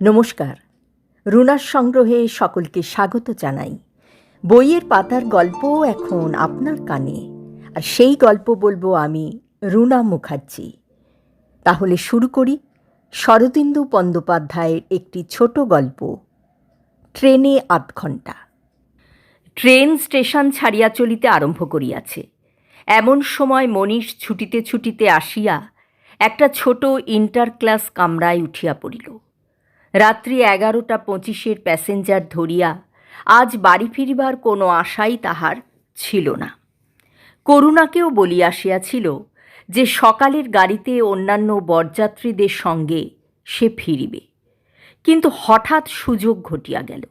নমস্কার। রুনার সংগ্রহে সকলকে স্বাগত জানাই। বইয়ের পাতার গল্পও এখন আপনার কানে, আর সেই গল্প বলবো আমি, রুনা মুখার্জি। তাহলে শুরু করি শরদিন্দু বন্দ্যোপাধ্যায়ের একটি ছোট গল্প, ট্রেনে ৮ ঘণ্টা। ট্রেন স্টেশন ছাড়িয়া চলিতে আরম্ভ করিয়াছে। এমন সময় মনীষ ছুটিতে ছুটিতে আসিয়া একটা ছোট ইন্টার ক্লাস কামরায় উঠিয়া পড়িল। রাত্রি 11:25 প্যাসেঞ্জার ধরিয়া আজ বাড়ি ফিরিবার কোনো আশাই তাহার ছিল না। করুণাকেও বলিয়া আসিয়াছিল যে সকালের গাড়িতে অন্যান্য বরযাত্রীদের সঙ্গে সে ফিরিবে, কিন্তু হঠাৎ সুযোগ ঘটিয়া গেল।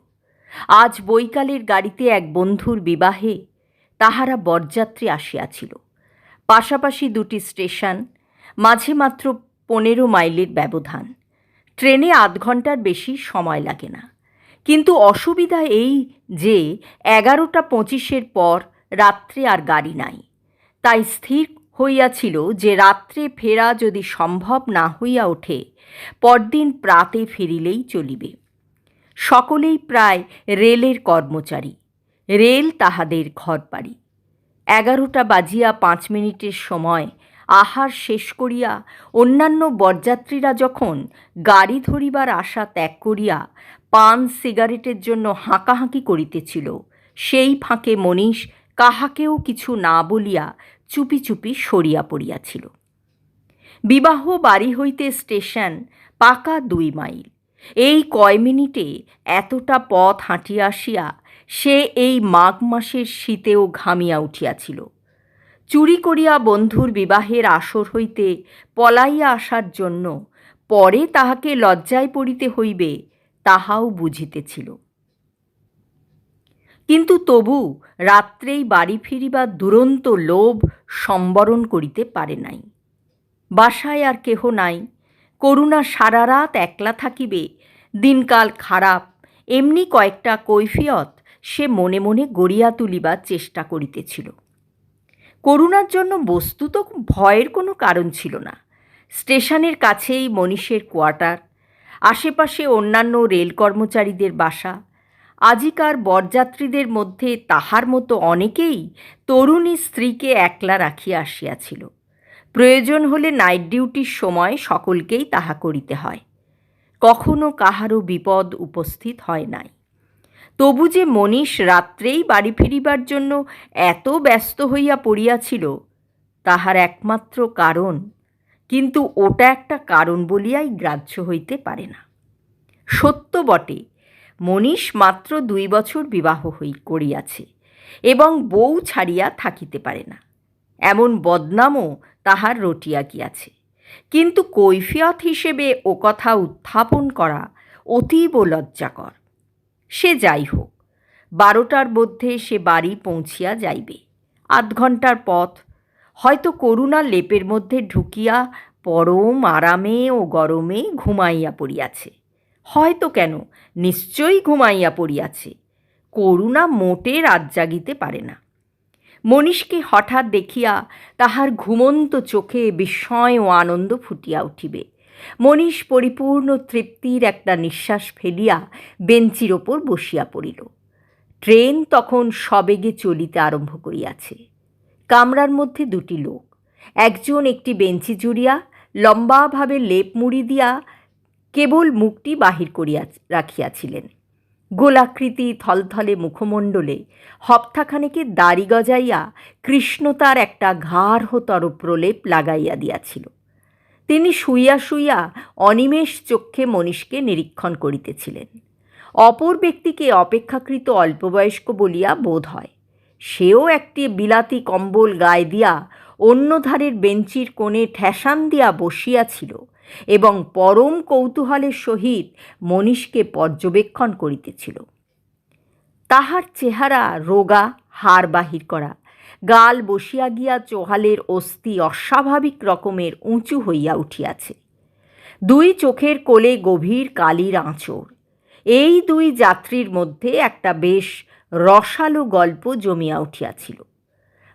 আজ বৈকালের গাড়িতে এক বন্ধুর বিবাহে তাহারা বরযাত্রী আসিয়াছিল। পাশাপাশি দুটি স্টেশন, মাঝে মাত্র 15 মাইলের ব্যবধান। ট্রেনে ৮ ঘণ্টার বেশি সময় লাগে না, কিন্তু অসুবিধা এই যে 11:25 পর রাত্রে আর গাড়ি নাই। তাই স্থির হইয়াছিল যে রাত্রে ফেরা যদি সম্ভব না হইয়া ওঠে, পরদিন প্রাতে ফিরিলেই চলিবে। সকলেই প্রায় রেলের কর্মচারী, রেল তাহাদের ঘরবাড়ি। 11:05 সময় আহার শেষ করিয়া অন্যান্য বরযাত্রীরা যখন গাড়ি ধরিবার আশা ত্যাগ করিয়া পান সিগারেটের জন্য হাঁকাহাঁকি করিতেছিল, সেই ফাঁকে মনীষ কাহাকেও কিছু না বলিয়া চুপি চুপি সরিয়া পড়িয়াছিল। বিবাহ বাড়ি হইতে স্টেশন পাকা 2 মাইল। এই কয় মিনিটে এতটা পথ হাঁটিয়া আসিয়া সে এই মাঘ মাসের শীতেও ঘামিয়া উঠিয়াছিল। চুরি করিয়া বন্ধুর বিবাহের আসর হইতে পলাইয়া আসার জন্য পরে তাহাকে লজ্জায় পড়িতে হইবে, তাহাও বুঝিতেছিল। কিন্তু তবু রাত্রেই বাড়ি ফিরিবার দুরন্ত লোভ সম্বরণ করিতে পারে নাই। বাসায় আর কেহ নাই। করুণা সারা রাত একলা থাকিবে, দিনকাল খারাপ, এমনি কয়েকটা কৈফিয়ত সে মনে মনে গড়িয়া তুলিবার চেষ্টা করিতেছিল। করুণার জন্য বস্তুত ভয়ের কোনো কারণ ছিল না। স্টেশনের কাছেই মনীষের কোয়ার্টার, আশেপাশে অন্যান্য রেল কর্মচারীদের বাসা। আজিকার বরযাত্রীদের মধ্যে তাহার মতো অনেকেই তরুণী স্ত্রীকে একলা রাখিয়া আসিয়াছিল। প্রয়োজন হলে নাইট ডিউটির সময় সকলকেই তাহা করিতে হয়। কখনো কাহারও বিপদ উপস্থিত হয় নাই। তবু যে মনীষ রাত্রেই বাড়ি ফিরিবার জন্য এত ব্যস্ত হইয়া পড়িয়াছিল, তাহার একমাত্র কারণ, কিন্তু ওটা একটা কারণ বলিয়াই গ্রাহ্য হইতে পারে না। সত্য বটে, মনীষ মাত্র 2 বছর বিবাহ করিয়াছে এবং বউ ছাড়িয়া থাকিতে পারে না, এমন বদনামও তাহার রটিয়া গিয়াছে। কিন্তু কৈফিয়ত হিসেবে ও কথা উত্থাপন করা অতীব লজ্জাকর। সে যাই হোক, 12টার মধ্যে সে বাড়ি পৌঁছিয়া যাইবে। 8 ঘণ্টার পথ। হয়তো করুণা লেপের মধ্যে ঢুকিয়া পরম আরামে ও গরমে ঘুমাইয়া পড়িয়াছে। হয়তো কেন, নিশ্চয়ই ঘুমাইয়া পড়িয়াছে। করুণা মোটে রাত জাগিতে পারে না। মনীষকে হঠাৎ দেখিয়া তাহার ঘুমন্ত চোখে বিস্ময় ও আনন্দ ফুটিয়া উঠিবে। মনীষ পরিপূর্ণ তৃপ্তির একটা নিঃশ্বাস ফেলিয়া বেঞ্চির ওপর বসিয়া পড়িল। ট্রেন তখন সবেগে চলিতে আরম্ভ করিয়াছে। কামরার মধ্যে 2টি লোক। একজন একটি বেঞ্চি জুড়িয়া লম্বাভাবে লেপ মুড়ি দিয়া কেবল মুখটি বাহির করিয়া রাখিয়াছিলেন। গোলাকৃতি থলথলে মুখমণ্ডলে হপ্তাখানেকের দাড়ি গজাইয়া কৃষ্ণতার একটা গাঢ়তর প্রলেপ লাগাইয়া দিয়াছিল। তিনি শুইয়া শুইয়া অনিমেষ চক্ষে মনীষকে নিরীক্ষণ করিতেছিলেন। অপর ব্যক্তিকে অপেক্ষাকৃত অল্পবয়স্ক বলিয়া বোধ হয়। সেও একটি বিলাতি কম্বল গায়ে দিয়া অন্য ধারের বেঞ্চির কোণে ঠেসান দিয়া বসিয়াছিল এবং পরম কৌতূহলের সহিত মনীষকে পর্যবেক্ষণ করিতেছিল। তাহার চেহারা রোগা, হাড় বাহির করা, গাল বসিয়া গিয়া চোহালের অস্থি অস্বাভাবিক রকমের উঁচু হইয়া উঠিয়াছে। 2 চোখের কোলে গভীর কালির আঁচড়। এই 2 যাত্রীর মধ্যে একটা বেশ রসালো গল্প জমিয়া উঠিয়াছিল।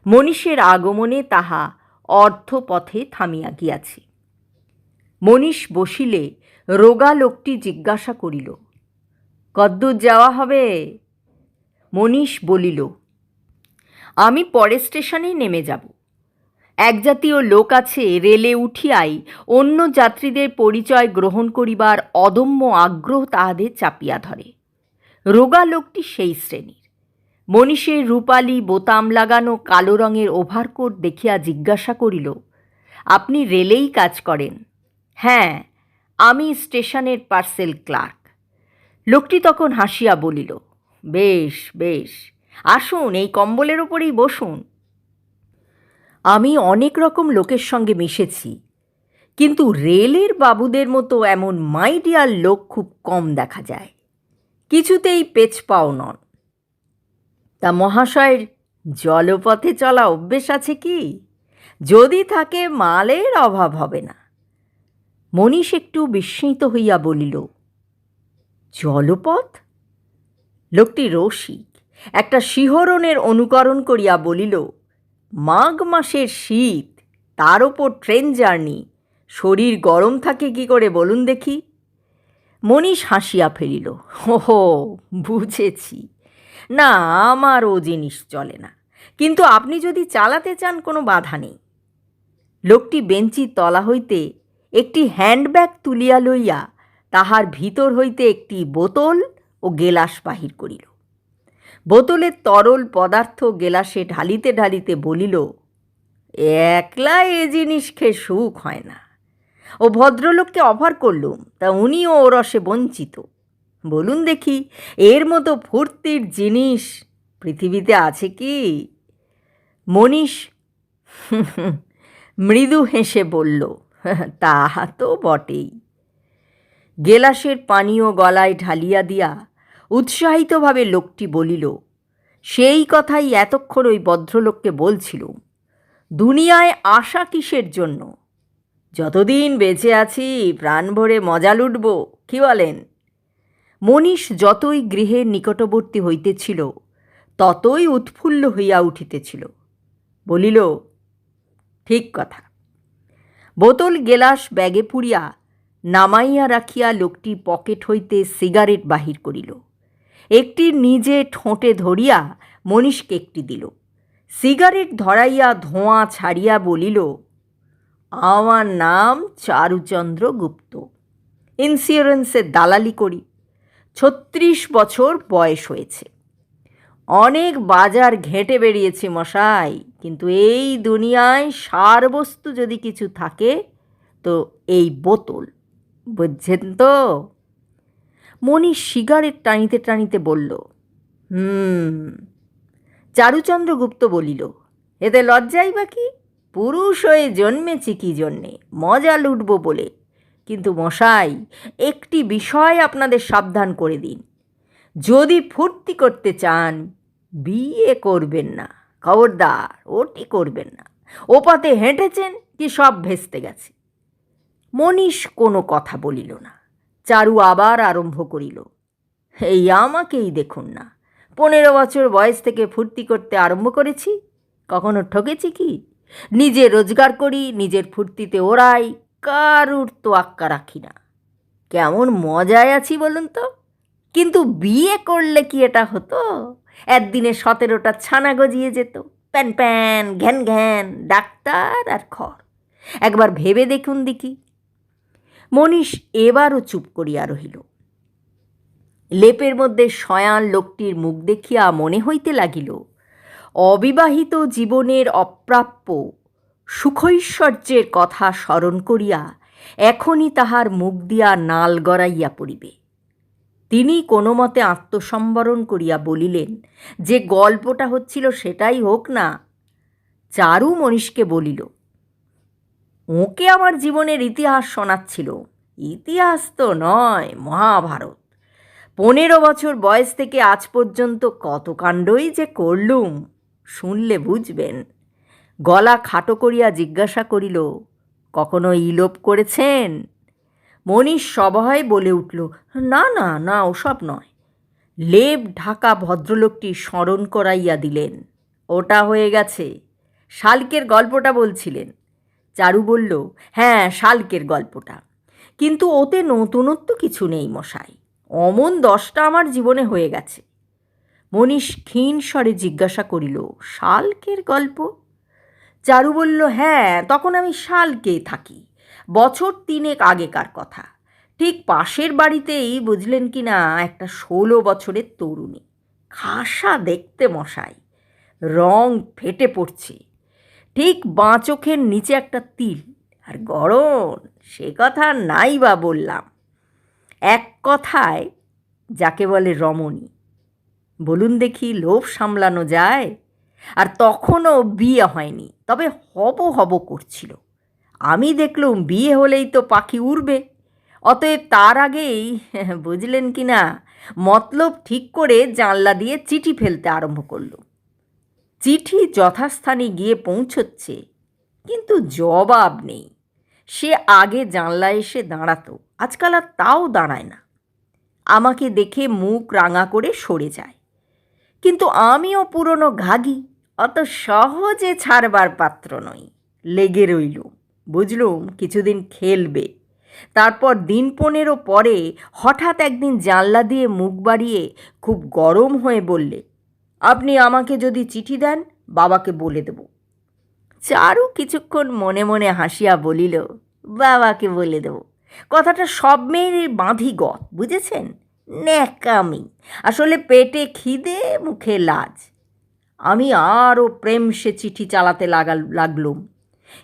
মনীষের আগমনে তাহা অর্ধপথে থামিয়া গিয়াছে। মনীষ বসিলে রোগা লোকটি জিজ্ঞাসা করিল, কদ্দূর যাওয়া হবে? মনীষ বলিল, আমি পরের স্টেশনেই নেমে যাব। এক জাতীয় লোক আছে রেলে উঠিয়াই অন্য যাত্রীদের পরিচয় গ্রহণ করিবার অদম্য আগ্রহ তাহাদের চাপিয়া ধরে। রোগা লোকটি সেই শ্রেণীর। মনীষের রূপালী বোতাম লাগানো কালো রঙের ওভারকোট দেখিয়া জিজ্ঞাসা করিল, আপনি রেলেই কাজ করেন? হ্যাঁ, আমি স্টেশনের পার্সেল ক্লার্ক। লোকটি তখন হাসিয়া বলিল, বেশ বেশ, আসুন, এই কম্বলের ওপরেই বসুন। আমি অনেক রকম লোকের সঙ্গে মিশেছি, কিন্তু রেলের বাবুদের মতো এমন মাইডিয়ার লোক খুব কম দেখা যায়। কিছুতেই পেছপাও নন। তা মহাশয়ের জলপথে চলা অভ্যেস আছে কি? যদি থাকে, মালের অভাব হবে না। মনীষ একটু বিস্মিত হইয়া বলিল, জলপথ? লোকটি রসিক একটা শিহরণের অনুকরণ করিয়া বলিল, মাঘ মাসের শীত, তার ওপর ট্রেন জার্নি, শরীর গরম থাকে কি করে বলুন দেখি? মনীষ হাসিয়া ফেলিল, ওহো, বুঝেছি। না, আমার ও জিনিস চলে না, কিন্তু আপনি যদি চালাতে চান কোনো বাধা নেই। লোকটি বেঞ্চির তলা হইতে একটি হ্যান্ডব্যাগ তুলিয়া লইয়া তাহার ভিতর হইতে একটি বোতল ও গেলাস বাহির করিল। বোতলের তরল পদার্থ গেলাসে ঢালিতে ঢালিতে বলিল, একলা এ জিনিস খেয়ে সুখ হয় না। ও ভদ্রলোককে অফার করলুম, তা উনিও ও রসে বঞ্চিত। বলুন দেখি, এর মতো ফুর্তির জিনিস পৃথিবীতে আছে কি? মনীষ মৃদু হেসে বলল, তাহা তো বটেই। গেলাসের পানীয় গলায় ঢালিয়া দিয়া উৎসাহিতভাবে লোকটি বলিল, সেই কথাই এতক্ষণ ওই ভদ্রলোককে বলছিল। দুনিয়ায় আশা কিসের জন্য? যতদিন বেঁচে আছি প্রাণ ভরে মজা লুটব, কি বলেন? মনীষ যতই গৃহের নিকটবর্তী হইতেছিল ততই উৎফুল্ল হইয়া উঠিতেছিল। বলিল, ঠিক কথা। বোতল গেলাস ব্যাগে পুরিয়া নামাইয়া রাখিয়া লোকটি পকেট হইতে সিগারেট বাহির করিল। একটি নিজে ঠোঁটে ধরিয়া মনীষকে একটি দিল। সিগারেট ধরাইয়া ধোঁয়া ছাড়িয়া বলিল, আমার নাম চারুচন্দ্র গুপ্ত, ইন্স্যুরেন্সের দালালি করি। 36 বছর বয়স হয়েছে। অনেক বাজার ঘেঁটে বেরিয়েছি মশাই, কিন্তু এই দুনিয়ায় সারবস্তু যদি কিছু থাকে তো এই বোতল, বুঝছেন তো? মনীষ সিগারেট টানিতে টানিতে বলল, চারুচন্দ্র গুপ্ত বলিল, এতে লজ্জাই বা কি? পুরুষ হয়ে জন্মেছি কি জন্যে? মজা লুটব বলে। কিন্তু মশাই, একটি বিষয় আপনাদের সাবধান করে দিন, যদি ফুর্তি করতে চান বিয়ে করবেন না, খবরদার, ওটি করবেন না। ওপাতে হেঁটেছেন কি সব ভেস্তে গেছে। মনীষ কোনো কথা বলিল না। চারু আবার আরম্ভ করিল, এই আমাকেই দেখুন না, 15 বছর বয়স থেকে ফুর্তি করতে আরম্ভ করেছি। কখনো ঠকেছি কি? নিজে রোজগার করি, নিজের ফুর্তিতে ওড়াই, কারুর তোয়াক্কা রাখি না। কেমন মজায় আছি বলুন তো? কিন্তু বিয়ে করলে কি এটা হতো? একদিনে 17টা ছানা গজিয়ে যেত, প্যান প্যান, ঘ্যান ঘ্যান, ডাক্তার আর খড়। একবার ভেবে দেখুন দেখি। মনীষ এবারও চুপ করিয়া রহিল। লেপের মধ্যে শয়ান লোকটির মুখ দেখিয়া মনে হইতে লাগিল, অবিবাহিত জীবনের অপ্রাপ্য সুখৈশ্বর্যের কথা স্মরণ করিয়া এখনই তাহার মুখ দিয়া নাল গড়াইয়া পড়িবে। তিনি কোনো মতে আত্মসম্বরণ করিয়া বলিলেন, যে গল্পটা হচ্ছিল সেটাই হোক না। চারু মনীষকে বলিল, ওকে আমার জীবনের ইতিহাস শোনাচ্ছিল। ইতিহাস তো নয়, মহাভারত। 15 বছর বয়স থেকে আজ পর্যন্ত কত কাণ্ডই যে করলুম, শুনলে বুঝবেন। গলা খাটো করিয়া জিজ্ঞাসা করিল, কখনো ইলোপ করেছেন? মনীষ সভয়ে বলে উঠল, না না না, ওসব নয়। লেপ ঢাকা ভদ্রলোকটি স্মরণ করাইয়া দিলেন, ওটা হয়ে গেছে। শালকের গল্পটা বলছিলেন। চারু বলল, হ্যাঁ, শালকের গল্পটা। কিন্তু ওতে নতুনত্ব কিছু নেই মশাই, অমন 10টা আমার জীবনে হয়ে গেছে। মনীষ ক্ষীণ স্বরে জিজ্ঞাসা করিল, শালকের গল্প? চারু বলল, হ্যাঁ, তখন আমি শালকে থাকি, বছর 3 আগেকার কথা। ঠিক পাশের বাড়িতেই, বুঝলেন কি না, একটা 16 বছরের তরুণী, খাসা দেখতে মশাই, রং ফেটে পড়ছে, ঠিক বাঁ চোখের নিচে একটা তিল, আর গড়ন সে কথা নাই বা বললাম, এক কথায় যাকে বলে রমণী। বলুন দেখি, লোভ সামলানো যায়? আর তখনও বিয়ে হয়নি, তবে হব হব করছিল। আমি দেখলুম বিয়ে হলেই তো পাখি উড়বে, অতএব তার আগেই বুঝলেন কি না, মতলব ঠিক করে জানলা দিয়ে চিঠি ফেলতে আরম্ভ করলুম। চিঠি যথাস্থানে গিয়ে পৌঁছচ্ছে, কিন্তু জবাব নেই। সে আগে জানলায় এসে দাঁড়াতো, আজকাল আর তাও দাঁড়ায় না। আমাকে দেখে মুখ রাঙা করে সরে যায়। কিন্তু আমিও পুরনো ঘাগি, অত সহজে ছাড়বার পাত্র নই। লেগে রইলুম, বুঝলুম কিছুদিন খেলবে। তারপর দিন 15 পরে হঠাৎ একদিন জানলা দিয়ে মুখ বাড়িয়ে খুব গরম হয়ে বললে, আপনি আমাকে যদি চিঠি দেন, বাবাকে বলে দেব। চারু কিছুক্ষণ মনে মনে হাসিয়া বলিল, বাবাকে বলে দেব কথাটা সব মেয়েরই বাঁধিগত, বুঝেছেন? ন্যাকামি, আসলে পেটে খিদে, মুখে লাজ। আমি আরও প্রেম সে চিঠি চালাতে লাগলুম,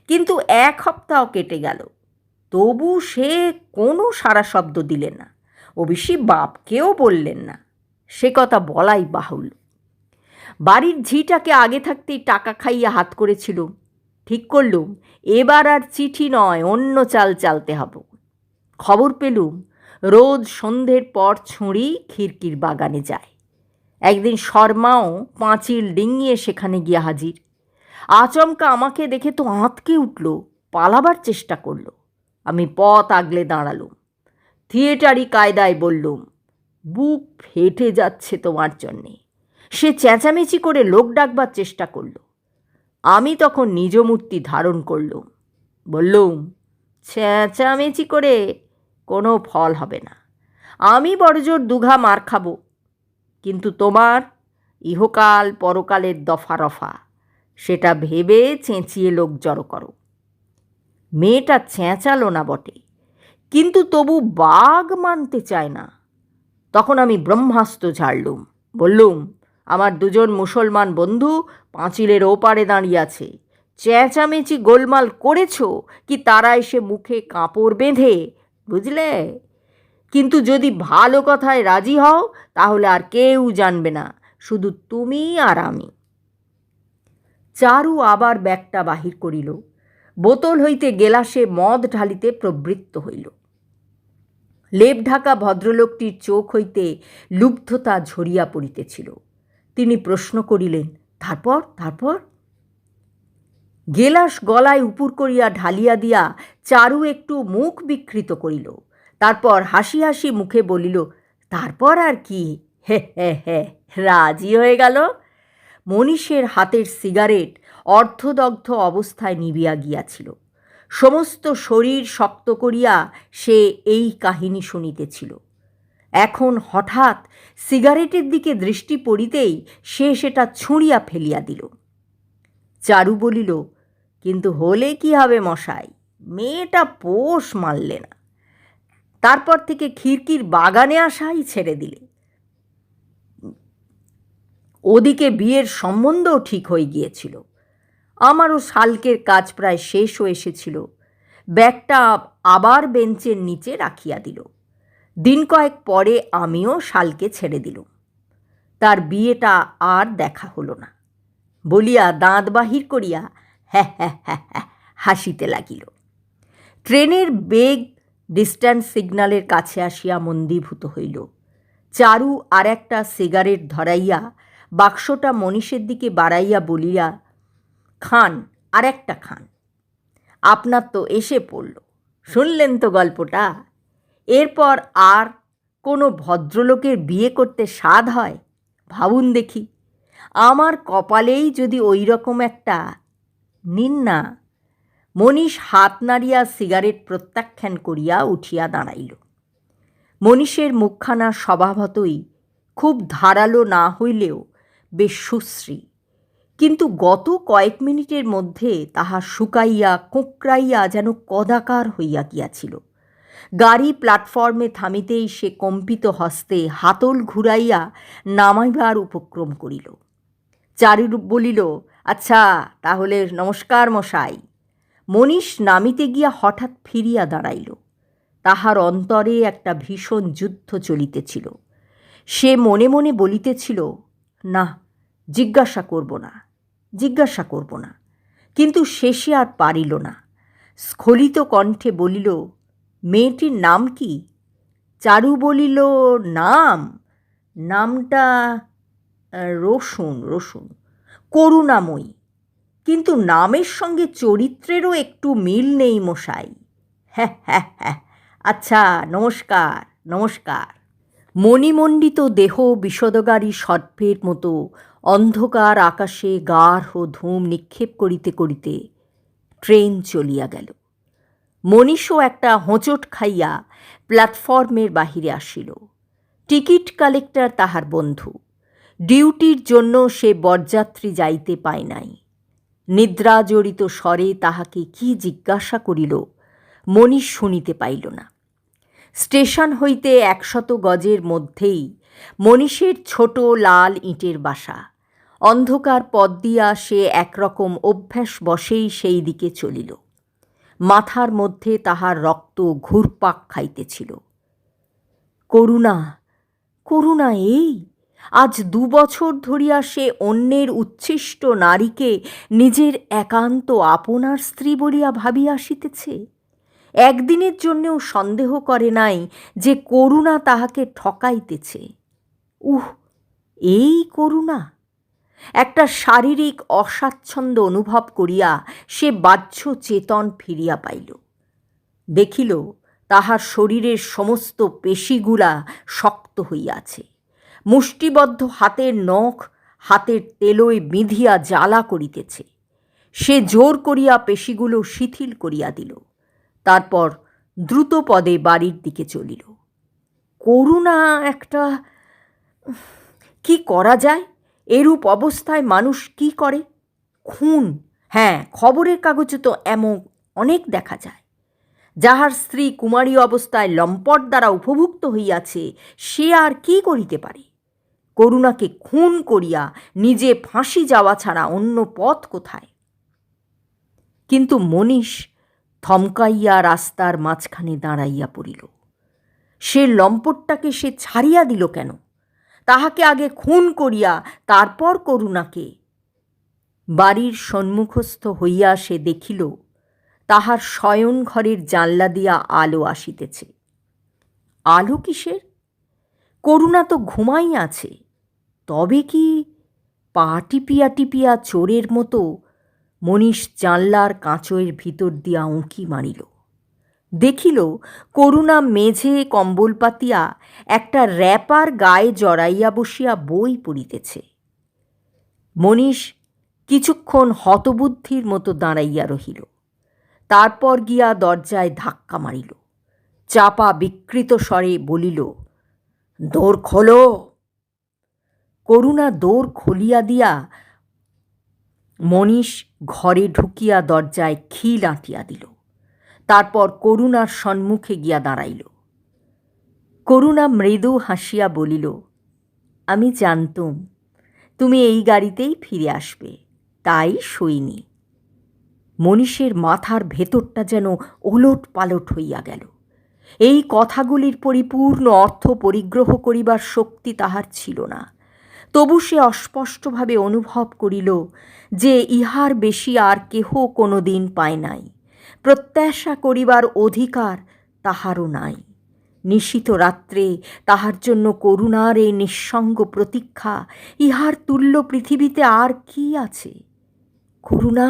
কিন্তু 1 সপ্তাহ কেটে গেল, তবু সে কোনো সারা শব্দ দিলেন না। অবশ্যই বাপকেও বললেন না, সে কথা বলাই বাহুল্য। বাড়ির ঝিটাকে আগে থাকতেই টাকা খাইয়া হাত করেছিল। ঠিক করলুম এবার আর চিঠি নয়, অন্য চাল চালতে হবে। খবর পেলুম রোজ সন্ধ্যের পর ছুঁড়ি খিড়কির বাগানে যায়। একদিন শর্মাও পাঁচিল ডিঙিয়ে সেখানে গিয়া হাজির। আচমকা আমাকে দেখে তো আঁতকে উঠল, পালাবার চেষ্টা করল। আমি পথ আগলে দাঁড়ালুম, থিয়েটারি কায়দায় বললুম, বুক ফেটে যাচ্ছে তোমার জন্যে। সে চেঁচামেচি করে লোক ডাকবার চেষ্টা করল। আমি তখন নিজ মূর্তি ধারণ করলুম, বললুম, চেঁচামেচি করে কোনো ফল হবে না, আমি বড়জোর 2 ঘা মার খাবো, কিন্তু তোমার ইহকাল পরকালের দফা রফা, সেটা ভেবে চেঁচিয়ে লোক জড়ো করো। মেয়েটা চেঁচালো না বটে, কিন্তু তবু বাগ মানতে চায় না। তখন আমি ব্রহ্মাস্ত্র ঝাড়লুম, বললুম, আমার 2 জন মুসলমান বন্ধু পাঁচিলের ওপারে দাঁড়িয়ে আছে, চেঁচামেচি গোলমাল করেছ কি তারা এসে মুখে কাপড় বেঁধে, বুঝলে? কিন্তু যদি ভালো কথায় রাজি হও, তাহলে আর কেউ জানবে না, শুধু তুমি আর আমি। চারু আবার ব্যাগটা বাহির করিল, বোতল হইতে গেলাসে মদ ঢালিতে প্রবৃত্ত হইল। লেপ ঢাকা ভদ্রলোকটির চোখ হইতে লুব্ধতা ঝরিয়া পড়িতেছিল। তিনি প্রশ্ন করিলেন, তারপর তারপর? গেলাস গলায় উপুর করিয়া ঢালিয়া দিয়া চারু একটু মুখ বিকৃত করিল। তারপর হাসি হাসি মুখে বলিল, তারপর আর কি, হে হে হে, রাজি হয়ে গেল। মনীষের হাতের সিগারেট অর্ধদগ্ধ অবস্থায় নিবিয়া গিয়াছিল। সমস্ত শরীর শক্ত করিয়া সে এই কাহিনী শুনিতেছিল। এখন হঠাৎ সিগারেটের দিকে দৃষ্টি পড়িতেই সে সেটা ছুঁড়িয়া ফেলিয়া দিল। চারু বলিল, কিন্তু হলে কি হবে মশাই, মেয়েটা পোষ মানলে না, তারপর থেকে খিড়কির বাগানে আসাই ছেড়ে দিলে। ওদিকে বিয়ের সম্বন্ধও ঠিক হয়ে গিয়েছিল। আমারও শালকের কাজ প্রায় শেষ হয়ে এসেছিল। ব্যাগটা আবার বেঞ্চের নিচে রাখিয়া দিল। দিন কয়েক পরে আমিও শালকে ছেড়ে দিলুম। তার বিয়েটা আর দেখা হলো না বলিয়া দাঁত বাহির করিয়া হ্যাঁ হ্যাঁ হ্যাঁ হ্যাঁ হাসিতে লাগিল। ট্রেনের বেগ ডিস্ট্যান্স সিগন্যালের কাছে আসিয়া মন্দীভূত হইল। চারু আর একটা সিগারেট ধরাইয়া বাক্সটা মনীষের দিকে বাড়াইয়া বলিয়া, খান, আর একটা খান, আপনার তো এসে পড়ল, শুনলেন তো গল্পটা? এরপর আর কোনো ভদ্রলোকের বিয়ে করতে স্বাদ হয়? ভাবুন দেখি, আমার কপালেই যদি ওই রকম একটা, নিন না। মনীষ হাত নাড়িয়া সিগারেট প্রত্যাখ্যান করিয়া উঠিয়া দাঁড়াইল। মনীষের মুখখানা স্বভাবতই খুব ধারালো না হইলেও বেশ সুশ্রী, কিন্তু গত কয়েক মিনিটের মধ্যে তাহা শুকাইয়া কোঁকড়াইয়া যেন কদাকার হইয়া গিয়াছিল। গাড়ি প্ল্যাটফর্মে থামিতেই সে কম্পিত হস্তে হাতল ঘুরাইয়া নামাইবার উপক্রম করিল। চারু বলিল, আচ্ছা তাহলে নমস্কার মশাই। মনীষ নামিতে গিয়া হঠাৎ ফিরিয়া দাঁড়াইল। তাহার অন্তরে একটা ভীষণ যুদ্ধ চলিতেছিল। সে মনে মনে বলিতেছিল, না, জিজ্ঞাসা করব না, কিন্তু শেষে আর পারিল না। স্খলিত কণ্ঠে বলিল, মেয়েটির নাম কি? চারু বলিল, নামটা রসুন, করুণাময়ী, কিন্তু নামের সঙ্গে চরিত্রেরও একটু মিল নেই মশাই। হ্যাঁ, আচ্ছা, নমস্কার। মণিমণ্ডিত দেহ বিষদগারী সর্পের মতো অন্ধকার আকাশে গাঢ় ধূম নিক্ষেপ করিতে করিতে ট্রেন চলিয়া গেল। মনীষও একটা হোঁচট খাইয়া প্ল্যাটফর্মের বাহিরে আসিল। টিকিট কালেক্টর তাহার বন্ধু। ডিউটির জন্য সে বরযাত্রী যাইতে পায় নাই। নিদ্রাজড়িত স্বরে তাহাকে কি জিজ্ঞাসা করিল মনীষ শুনিতে পাইল না। স্টেশন হইতে 100 গজের মধ্যেই মনীষের ছোট লাল ইটের বাসা। অন্ধকার পথ দিয়া সে একরকম অভ্যাস বশেই সেই দিকে চলিল। মাথার মধ্যে তাহার রক্ত ঘুরপাক খাইতেছিল। করুণা এই আজ 2 বছর ধরিয়া সে অন্যের উচ্ছিষ্ট নারীকে নিজের একান্ত আপনার স্ত্রী বলিয়া ভাবিয়া আসিতেছে। একদিনের জন্যেও সন্দেহ করে নাই যে করুণা তাহাকে ঠকাইতেছে। এই করুণা! একটা শারীরিক অস্বাচ্ছন্দ্য অনুভব করিয়া সে বাহ্য চেতন ফিরিয়া পাইল। দেখিল তাহার শরীরের সমস্ত পেশিগুলা শক্ত হইয়াছে। মুষ্টিবদ্ধ হাতের নখ হাতের তেলোয় বিঁধিয়া জ্বালা করিতেছে। সে জোর করিয়া পেশিগুলো শিথিল করিয়া দিল। তারপর দ্রুত পদে বাড়ির দিকে চলিল। করুণা একটা, কি করা যায়? এরূপ অবস্থায় মানুষ কি করে? খুন, হ্যাঁ, খবরের কাগজে তো এমন অনেক দেখা যায়। যাহার স্ত্রী কুমারী অবস্থায় লম্পট দ্বারা উপভুক্ত হইয়াছে, সে আর কি করিতে পারে? করুণাকে খুন করিয়া নিজে ফাঁসি যাওয়া ছাড়া অন্য পথ কোথায়? কিন্তু মনীষ থমকাইয়া রাস্তার মাঝখানে দাঁড়াইয়া পড়িল। সে লম্পটটাকে সে ছাড়িয়া দিল কেন? তাহাকে আগে খুন করিয়া তারপর করুণাকে। বাড়ির সম্মুখস্থ হইয়া সে দেখিল তাহার শয়ন ঘরের জানলা দিয়া আলো আসিতেছে। আলো কিসের? করুণা তো ঘুমাইয়াছে। তবে কি? পা টিপিয়া টিপিয়া চোরের মতো মনীষ জানলার কাঁচের ভিতর দিয়া উঁকি মারিল। দেখিল করুণা মেঝে কম্বল পাতিয়া একটা র্যাপার গায়ে জড়াইয়া বসিয়া বই পড়িতেছে। মনীষ কিছুক্ষণ হতবুদ্ধির মতো দাঁড়াইয়া রহিল। তারপর গিয়া দরজায় ধাক্কা মারিল। চাপা বিকৃত স্বরে বলিল, দোর খোলো। করুণা দোর খুলিয়া দিয়া মনীষ ঘরে ঢুকিয়া দরজায় খিল আঁটিয়া দিল। তারপর করুণার সম্মুখে গিয়া দাঁড়াইল। করুণা মৃদু হাসিয়া বলিল, আমি জানতুম তুমি এই গাড়িতেই ফিরে আসবে, তাই শুইনি। মনীষের মাথার ভেতরটা যেন ওলট পালট হইয়া গেল। এই কথাগুলির পরিপূর্ণ অর্থ পরিগ্রহ করিবার শক্তি তাহার ছিল না। তবু সে অস্পষ্টভাবে অনুভব করিল যে ইহার বেশি আর কেহ কোনো দিন পায় নাই। প্রত্যাশা করিবার অধিকার তাহারও নাই। নিশীথ রাত্রে তাহার জন্য করুণার এই নিঃসঙ্গ প্রতীক্ষা, ইহার তুল্য পৃথিবীতে আর কি আছে? করুণা!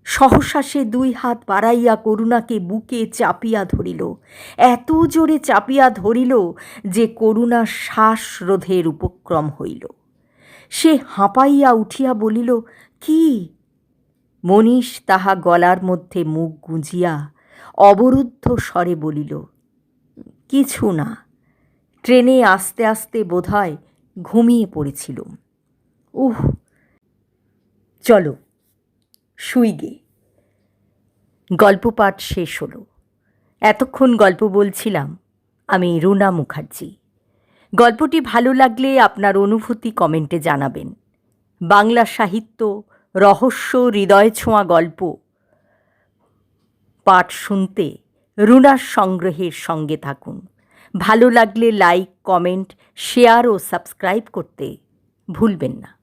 সহসা সে 2 হাত বাড়াইয়া করুণাকে বুকে চাপিয়া ধরিল। এত জোরে চাপিয়া ধরিল যে করুণা শ্বাস রোধের উপক্রম হইল। সে হাঁপাইয়া উঠিয়া বলিল, কি? মনীষ তাহা গলার মধ্যে মুখ গুঁজিয়া অবরুদ্ধ স্বরে বলিল, কিছু না, ট্রেনে আস্তে আস্তে বোধহয় ঘুমিয়ে পড়েছিলুম। উহ, চলো শুই গে। গল্প পাঠ শেষ হলো। এতক্ষণ গল্প বলছিলাম আমি রুনা মুখার্জি। গল্পটি ভালো লাগলে আপনার অনুভূতি কমেন্টে জানাবেন। বাংলা সাহিত্য, রহস্য, হৃদয় ছোঁয়া গল্প পাঠ শুনতে রুনার সংগ্রহের সঙ্গে থাকুন। ভালো লাগলে লাইক, কমেন্ট, শেয়ার ও সাবস্ক্রাইব করতে ভুলবেন না।